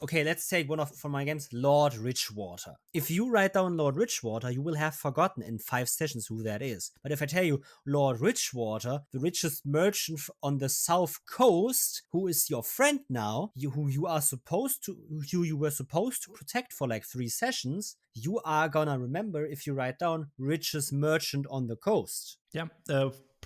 okay, let's take one from my games, Lord Richwater. If you write down Lord Richwater, you will have forgotten in 5 sessions who that is. But if I tell you Lord Richwater, the richest merchant on the south coast, who is your friend now, who you were supposed to protect for like 3 sessions, you are gonna remember if you write down richest merchant on the coast. Yeah,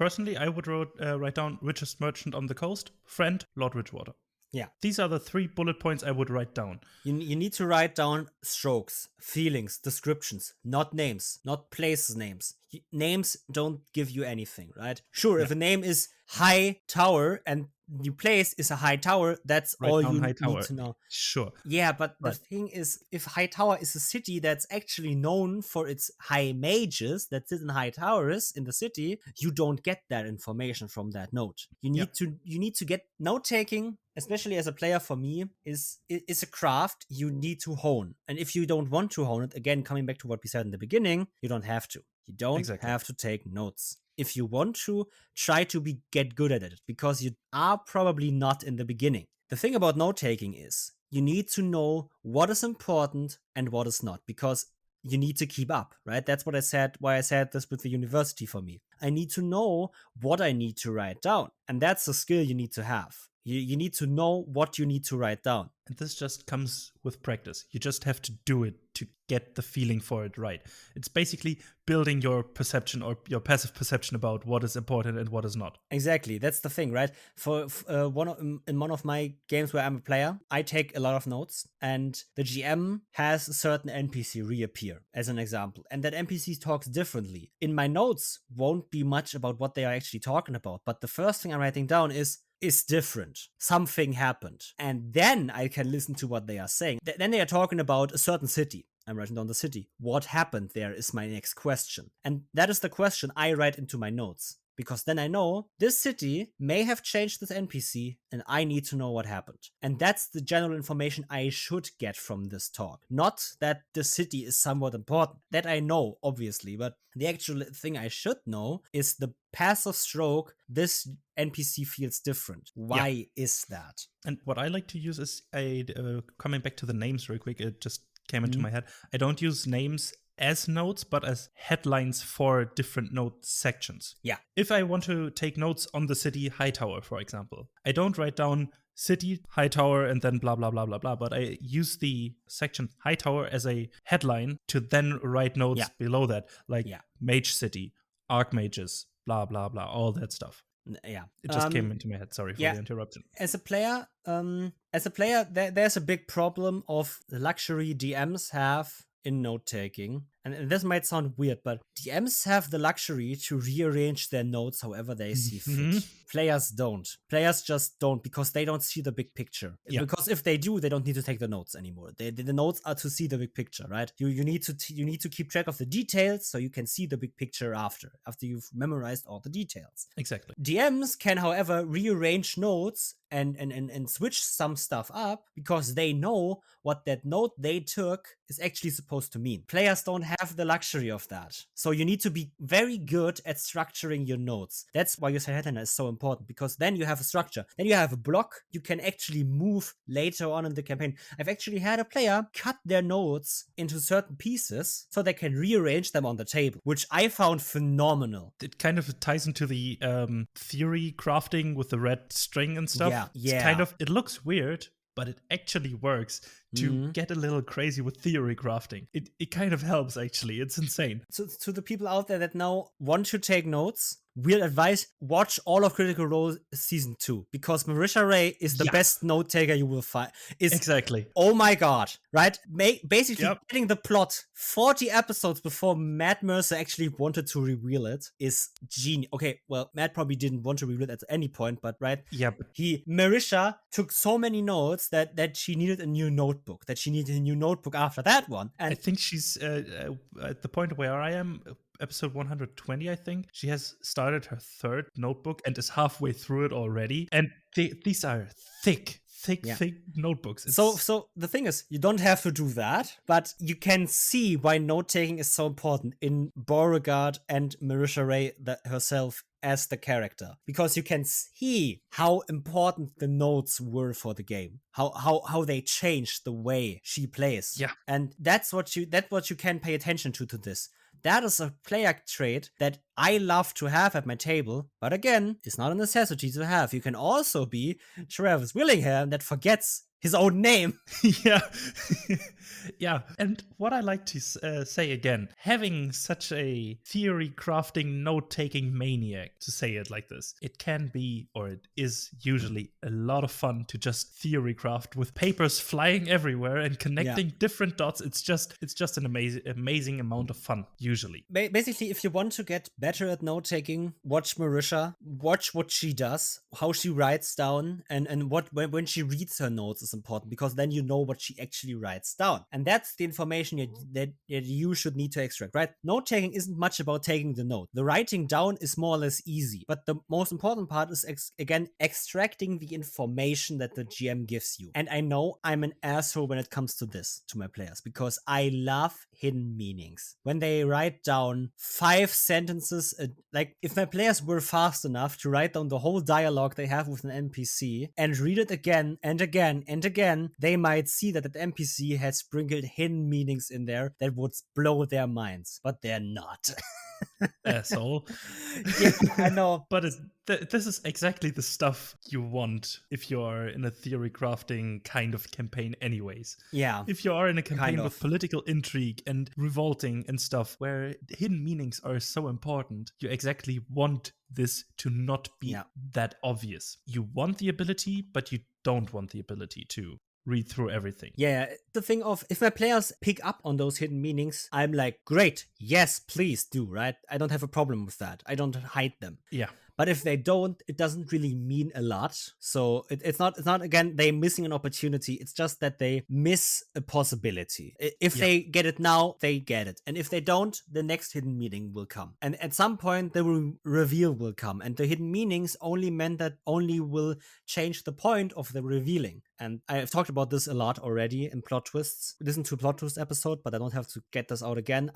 personally, I would write down richest merchant on the coast, friend, Lord Ridgewater. Yeah. These are the 3 bullet points I would write down. You need to write down strokes, feelings, descriptions, not names, not place names. Names don't give you anything, right? Sure, if a name is High Tower and the place is a high tower, that's Write all down you High need Tower. to know. Sure. Yeah, but the thing is, if High Tower is a city that's actually known for its high mages that sit in high towers in the city, you don't get that information from that note. You need to get note taking, especially as a player. For me, is a craft you need to hone. And if you don't want to hone it, again, coming back to what we said in the beginning, you don't have to. You don't have to take notes. If you want to, try to get good at it, because you are probably not in the beginning. The thing about note taking is you need to know what is important and what is not, because you need to keep up, right? That's what I said, why I said this with the university for me. I need to know what I need to write down. And that's a skill you need to have. You need to know what you need to write down. And this just comes with practice. You just have to do it to get the feeling for it right. It's basically building your perception or your passive perception about what is important and what is not. Exactly. That's the thing, right? In one of my games where I'm a player, I take a lot of notes, and the GM has a certain NPC reappear as an example. And that NPC talks differently. In my notes won't be much about what they are actually talking about. But the first thing I'm writing down is different. Something happened. And then I can listen to what they are saying. Then they are talking about a certain city. I'm writing down the city. What happened there is my next question. And that is the question I write into my notes. Because then I know this city may have changed this NPC and I need to know what happened. And that's the general information I should get from this talk. Not that the city is somewhat important. That I know, obviously. But the actual thing I should know is the passive stroke. This NPC feels different. Why is that? And what I like to use is, coming back to the names real quick, it just came into my head. I don't use names as notes, but as headlines for different note sections. Yeah. If I want to take notes on the city Hightower, for example, I don't write down city Hightower and then blah, blah, blah, blah, blah, but I use the section Hightower as a headline to then write notes below that, like Mage City, Archmages, blah, blah, blah, all that stuff. Yeah. It just came into my head. Sorry for the interruption. As a player, there's a big problem of the luxury DMs have in note-taking. And this might sound weird, but DMs have the luxury to rearrange their notes however they see fit. Players don't. Players just don't, because they don't see the big picture. Yeah. Because if they do, they don't need to take the notes anymore. The notes are to see the big picture, right? You need to keep track of the details so you can see the big picture after you've memorized all the details. Exactly. DMs can, however, rearrange notes and switch some stuff up because they know what that note they took is actually supposed to mean. Players don't have the luxury of that. So you need to be very good at structuring your notes. That's why your set headliner is so important, because then you have a structure. Then you have a block you can actually move later on in the campaign. I've actually had a player cut their notes into certain pieces so they can rearrange them on the table, which I found phenomenal. It kind of ties into the theory crafting with the red string and stuff. Yeah. It looks weird, but it actually works to get a little crazy with theory crafting. It kind of helps, actually. It's insane. So to the people out there that now want to take notes, we'll advise watch all of Critical Role Season 2, because Marisha Ray is the best note taker you will find. Exactly. Oh my god, right? Basically getting the plot 40 episodes before Matt Mercer actually wanted to reveal it is genius. Okay, well, Matt probably didn't want to reveal it at any point, but Marisha took so many notes that she needed a new notebook, after that one. And I think she's at the point where I am, episode 120, I think. She has started her third notebook and is halfway through it already. And these are thick notebooks. So the thing is, you don't have to do that, but you can see why note-taking is so important in Beauregard and Marisha Ray herself as the character, because you can see how important the notes were for the game, how they changed the way she plays. Yeah. And that's what you can pay attention to this. That is a player trait that I love to have at my table, but again, it's not a necessity to have. You can also be Travis Willingham that forgets his own name. Yeah. Yeah. And what I like to say again, having such a theory crafting, note taking maniac, to say it like this, it can be, or it is usually a lot of fun to just theory craft with papers flying everywhere and connecting different dots. It's just an amazing amount of fun, usually. Basically, if you want to get better at note taking, watch Marisha, watch what she does, how she writes down, and what when she reads her notes is important, because then you know what she actually writes down. And that's the information that you should need to extract, right? Note taking isn't much about taking the note. The writing down is more or less easy, but the most important part is again extracting the information that the GM gives you. And I know I'm an asshole when it comes to this to my players, because I love hidden meanings. When they write down 5 sentences, like if my players were fast enough to write down the whole dialogue they have with an NPC and read it again and again and again, they might see that the NPC has sprinkled hidden meanings in there that would blow their minds, but they're not. Asshole. Yeah, I know. But this is exactly the stuff you want if you're in a theory crafting kind of campaign anyways. Yeah. If you are in a campaign with political intrigue and revolting and stuff where hidden meanings are so important, you exactly want this to not be that obvious. You want the ability, but you don't want the ability to read through everything. Yeah, the thing of, if my players pick up on those hidden meanings, I'm like, great, yes, please do, right? I don't have a problem with that. I don't hide them. Yeah. But if they don't, it doesn't really mean a lot. So it's not again, they missing an opportunity. It's just that they miss a possibility. If they get it now, they get it. And if they don't, the next hidden meaning will come. And at some point, the reveal will come. And the hidden meanings only will change the point of the revealing. And I've talked about this a lot already in Plot Twists. Listen to a Plot Twist episode, but I don't have to get this out again.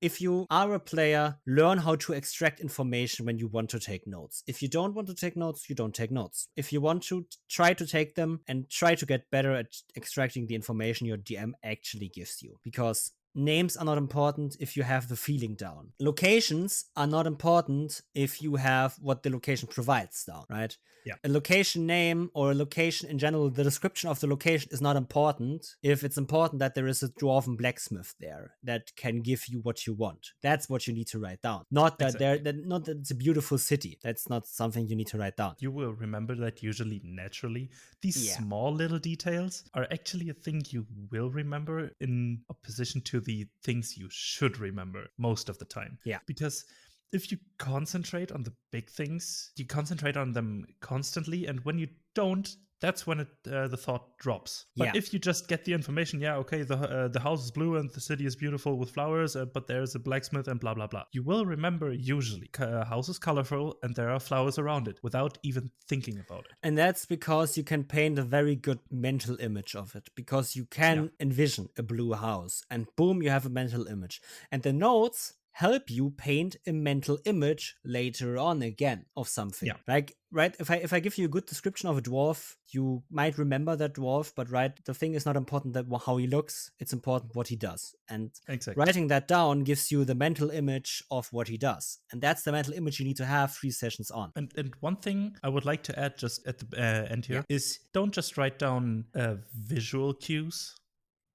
If you are a player, learn how to extract information when you want to take notes. If you don't want to take notes, you don't take notes. If you want to, try to take them and try to get better at extracting the information your DM actually gives you. Because names are not important if you have the feeling down. Locations are not important if you have what the location provides down, right? Yeah. A location name or a location in general, the description of the location is not important if it's important that there is a dwarven blacksmith there that can give you what you want. That's what you need to write down. Not that not that it's a beautiful city. That's not something you need to write down. You will remember that usually naturally. These small little details are actually a thing you will remember in opposition to the things you should remember most of the time. Yeah. Because if you concentrate on the big things, you concentrate on them constantly. And when you don't, that's when the thought drops. But if you just get the information, the house is blue and the city is beautiful with flowers, but there's a blacksmith and blah, blah, blah. You will remember usually house is colorful and there are flowers around it without even thinking about it. And that's because you can paint a very good mental image of it, because you can envision a blue house and boom, you have a mental image. And the notes help you paint a mental image later on again of something. Yeah. Like, right, if I give you a good description of a dwarf, you might remember that dwarf, but right, the thing is not important that how he looks, it's important what he does. And writing that down gives you the mental image of what he does. And that's the mental image you need to have 3 sessions on. And one thing I would like to add just at the end here is don't just write down visual cues.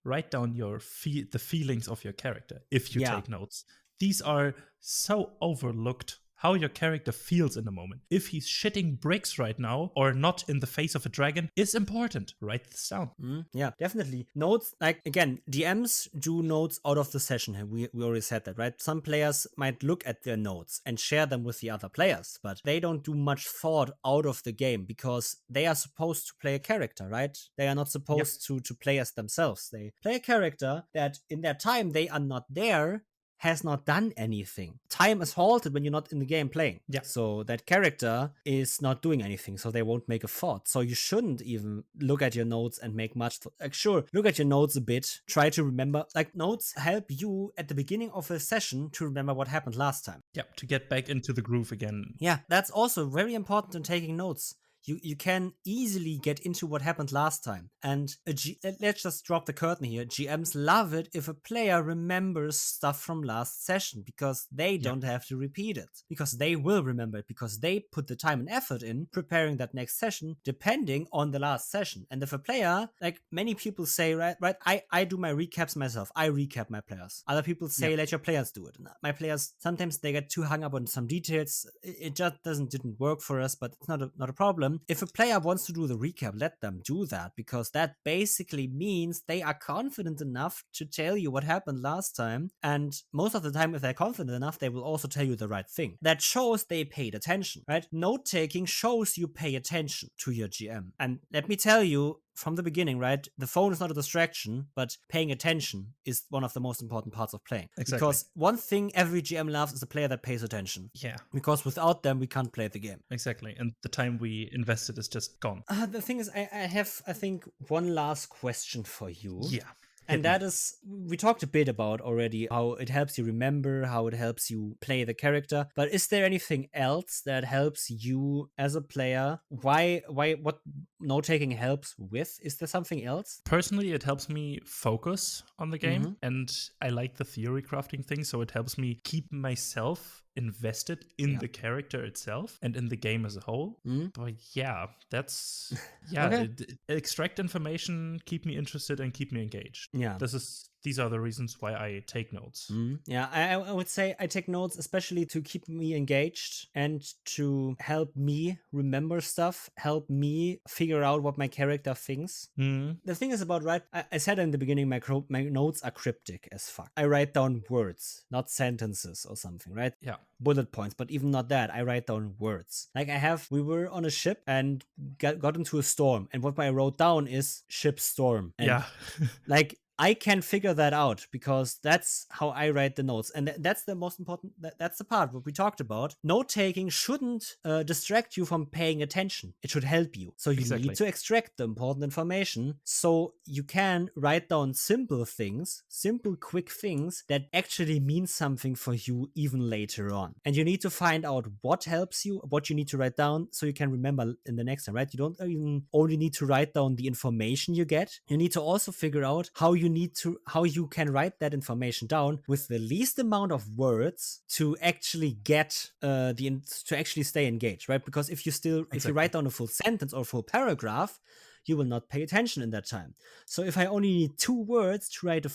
Write down the feelings of your character if you take notes. These are so overlooked. How your character feels in the moment. If he's shitting bricks right now or not in the face of a dragon is important. Write this down. Yeah, definitely. Notes, like, again, DMs do notes out of the session. We already said that, right? Some players might look at their notes and share them with the other players, but they don't do much thought out of the game because they are supposed to play a character, right? They are not supposed to play as themselves. They play a character that in their time they are not there, has not done anything. Time is halted when you're not in the game playing. Yeah. So that character is not doing anything, so they won't make a thought. So you shouldn't even look at your notes and make much sure, look at your notes a bit. Try to remember. Like, notes help you at the beginning of a session to remember what happened last time. Yeah, to get back into the groove again. Yeah, that's also very important in taking notes. you can easily get into what happened last time. And let's just drop the curtain here. GMs love it if a player remembers stuff from last session, because they don't have to repeat it, because they will remember it, because they put the time and effort in preparing that next session depending on the last session. And if a player, like many people say, right, I do my recaps myself. I recap my players. Other people say let your players do it. And my players, sometimes they get too hung up on some details. It just didn't work for us, but it's not a problem. If a player wants to do the recap, let them do that, because that basically means they are confident enough to tell you what happened last time. And most of the time, if they're confident enough, they will also tell you the right thing. That shows they paid attention, right? Note taking shows you pay attention to your GM. And let me tell you, from the beginning, right, the phone is not a distraction, but paying attention is one of the most important parts of playing. Exactly. Because one thing every GM loves is a player that pays attention. Yeah. Because without them, we can't play the game. Exactly. And the time we invested is just gone. The thing is, I have, I think, one last question for you. Yeah. And that is, we talked a bit about already how it helps you remember, how it helps you play the character. But is there anything else that helps you as a player? What note-taking helps with? Is there something else? Personally, it helps me focus on the game. And I like the theory crafting thing. So it helps me keep myself invested in the character itself and in the game as a whole. But yeah, that's Okay. Extract information, keep me interested, and keep me engaged. Yeah. These are the reasons why I take notes. Yeah, I would say I take notes especially to keep me engaged and to help me remember stuff, help me figure out what my character thinks. The thing is about, right, I said in the beginning, my notes are cryptic as fuck. I write down words, not sentences or something, right? Yeah. Bullet points, but even not that, I write down words. Like we were on a ship and got into a storm, and what I wrote down is ship storm. And like, I can figure that out because that's how I write the notes. And that's the most important, that's the part what we talked about. Note taking shouldn't distract you from paying attention. It should help you. So you need to extract the important information so you can write down simple, quick things that actually mean something for you even later on. And you need to find out what helps you, what you need to write down so you can remember in the next time, right? You don't even only need to write down the information you get. You need to also figure out how you can write that information down with the least amount of words to actually get to actually stay engaged, right? Because if you write down a full sentence or a full paragraph, you will not pay attention in that time. So if I only need 2 words to write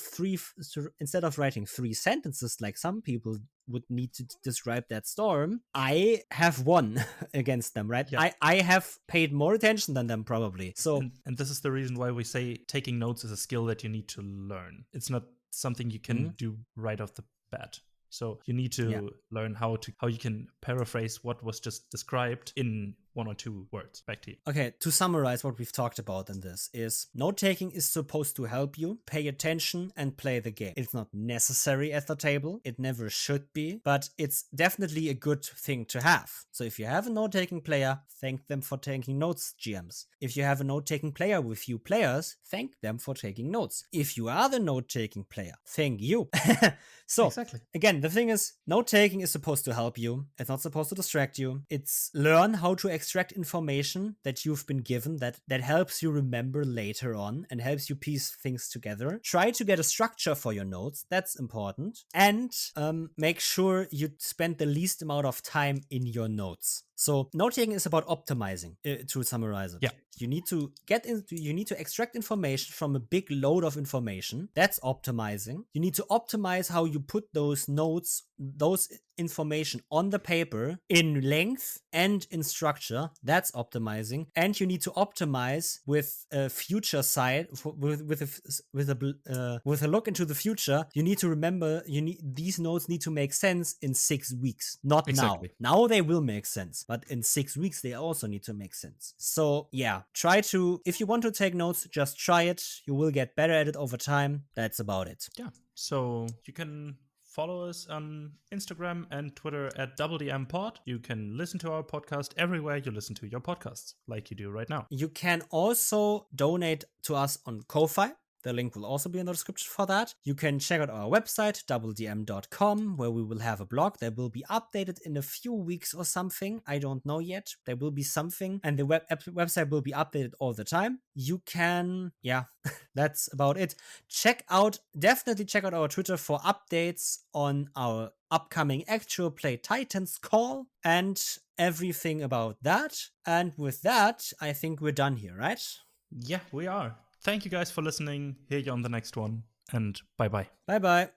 instead of writing 3 sentences like some people would need to describe that storm, I have won against them, right? Yeah. I have paid more attention than them probably. So and this is the reason why we say taking notes is a skill that you need to learn. It's not something you can do right off the bat. So you need to learn how you can paraphrase what was just described in 1 or 2 words. Back to you. Okay, to summarize what we've talked about in this is note-taking is supposed to help you pay attention and play the game. It's not necessary at the table. It never should be, but it's definitely a good thing to have. So if you have a note-taking player, thank them for taking notes, GMs. If you have a note-taking player with few players, thank them for taking notes. If you are the note-taking player, thank you. So, again, the thing is, note-taking is supposed to help you. It's not supposed to distract you. It's learn how to extract information that you've been given that helps you remember later on and helps you piece things together. Try to get a structure for your notes. That's important. And make sure you spend the least amount of time in your notes. So note-taking is about optimizing, to summarize it. Yeah. You need to extract information from a big load of information. That's optimizing. You need to optimize how you put those notes, those information on the paper in length and in structure. That's optimizing. And you need to optimize with a future side, with a look into the future. You need to remember, these notes need to make sense in 6 weeks, not now. Now they will make sense, but in 6 weeks they also need to make sense. So yeah, if you want to take notes, just try it. You will get better at it over time. That's about it. Yeah. So you can follow us on Instagram and Twitter at DoubleDM Pod. You can listen to our podcast everywhere you listen to your podcasts, like you do right now. You can also donate to us on Ko-Fi. The link will also be in the description for that. You can check out our website, doubledm.com, where we will have a blog that will be updated in a few weeks or something. I don't know yet. There will be something, and the website will be updated all the time. You can, that's about it. Definitely check out our Twitter for updates on our upcoming actual play Titans call and everything about that. And with that, I think we're done here, right? Yeah, we are. Thank you guys for listening. Hear you on the next one, and bye-bye. Bye-bye.